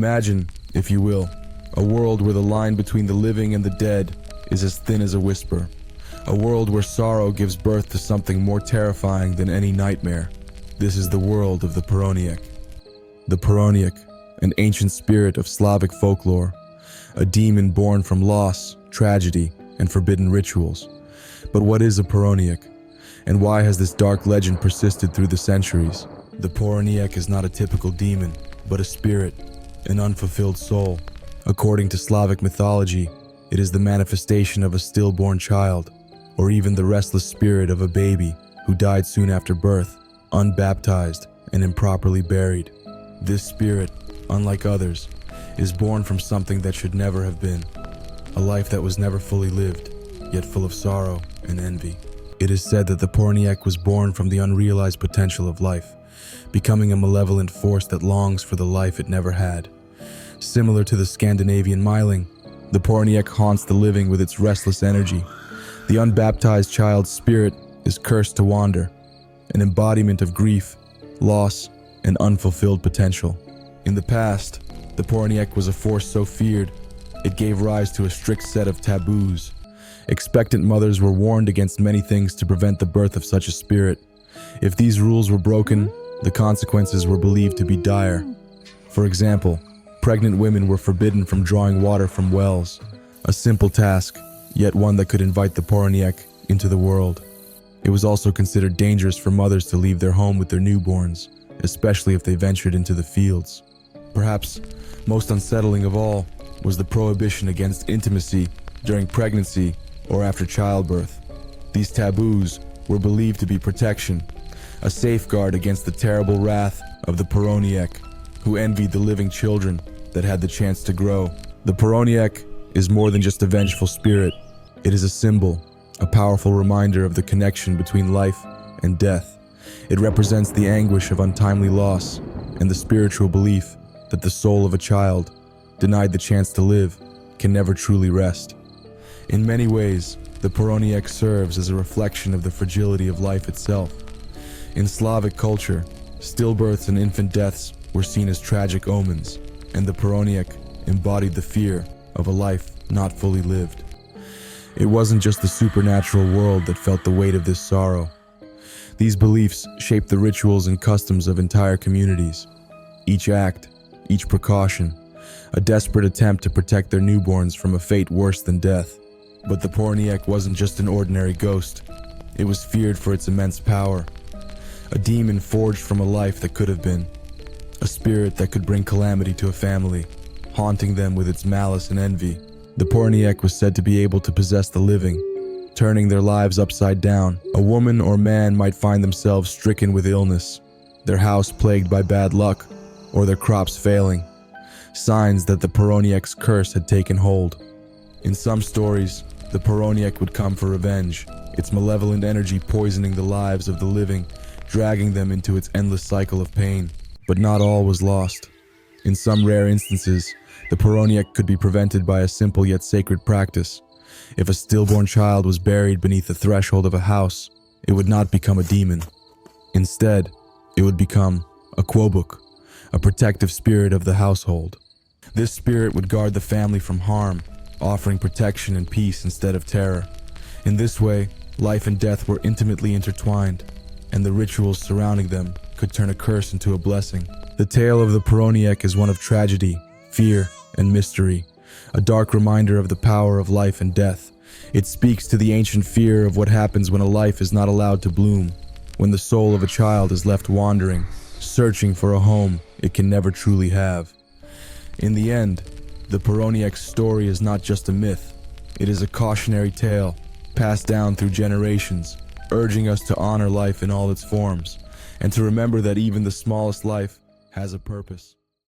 Imagine, if you will, a world where the line between the living and the dead is as thin as a whisper. A world where sorrow gives birth to something more terrifying than any nightmare. This is the world of the Poroniec. The Poroniec, an ancient spirit of Slavic folklore, a demon born from loss, tragedy, and forbidden rituals. But what is a Poroniec? And why has this dark legend persisted through the centuries? The Poroniec is not a typical demon, but a spirit, an unfulfilled soul. According to Slavic mythology, it is the manifestation of a stillborn child, or even the restless spirit of a baby who died soon after birth, unbaptized and improperly buried. This spirit, unlike others, is born from something that should never have been, a life that was never fully lived, yet full of sorrow and envy. It is said that the Poroniec was born from the unrealized potential of life, becoming a malevolent force that longs for the life it never had. Similar to the Scandinavian Myling, the Poroniec haunts the living with its restless energy. The unbaptized child's spirit is cursed to wander, an embodiment of grief, loss, and unfulfilled potential. In the past, the Poroniec was a force so feared, it gave rise to a strict set of taboos. Expectant mothers were warned against many things to prevent the birth of such a spirit. If these rules were broken, the consequences were believed to be dire. For example, pregnant women were forbidden from drawing water from wells, a simple task, yet one that could invite the Poroniec into the world. It was also considered dangerous for mothers to leave their home with their newborns, especially if they ventured into the fields. Perhaps most unsettling of all was the prohibition against intimacy during pregnancy or after childbirth. These taboos were believed to be protection, a safeguard against the terrible wrath of the Poroniec, who envied the living children that had the chance to grow. The Poroniec is more than just a vengeful spirit. It is a symbol, a powerful reminder of the connection between life and death. It represents the anguish of untimely loss and the spiritual belief that the soul of a child, denied the chance to live, can never truly rest. In many ways, the Poroniec serves as a reflection of the fragility of life itself. In Slavic culture, stillbirths and infant deaths were seen as tragic omens, and the Poroniec embodied the fear of a life not fully lived. It wasn't just the supernatural world that felt the weight of this sorrow. These beliefs shaped the rituals and customs of entire communities. Each act, each precaution, a desperate attempt to protect their newborns from a fate worse than death. But the Poroniec wasn't just an ordinary ghost. It was feared for its immense power. A demon forged from a life that could have been. A spirit that could bring calamity to a family, haunting them with its malice and envy. The Poroniec was said to be able to possess the living, turning their lives upside down. A woman or man might find themselves stricken with illness, their house plagued by bad luck, or their crops failing. Signs that the Poroniec's curse had taken hold. In some stories, the Poroniec would come for revenge, its malevolent energy poisoning the lives of the living, dragging them into its endless cycle of pain. But not all was lost. In some rare instances, the Poroniec could be prevented by a simple yet sacred practice. If a stillborn child was buried beneath the threshold of a house, it would not become a demon. Instead, it would become a quobuk, a protective spirit of the household. This spirit would guard the family from harm, offering protection and peace instead of terror. In this way, life and death were intimately intertwined, and the rituals surrounding them could turn a curse into a blessing. The tale of the Poroniec is one of tragedy, fear, and mystery, a dark reminder of the power of life and death. It speaks to the ancient fear of what happens when a life is not allowed to bloom, when the soul of a child is left wandering, searching for a home it can never truly have. In the end, the Poroniec's story is not just a myth. It is a cautionary tale, passed down through generations, urging us to honor life in all its forms, and to remember that even the smallest life has a purpose.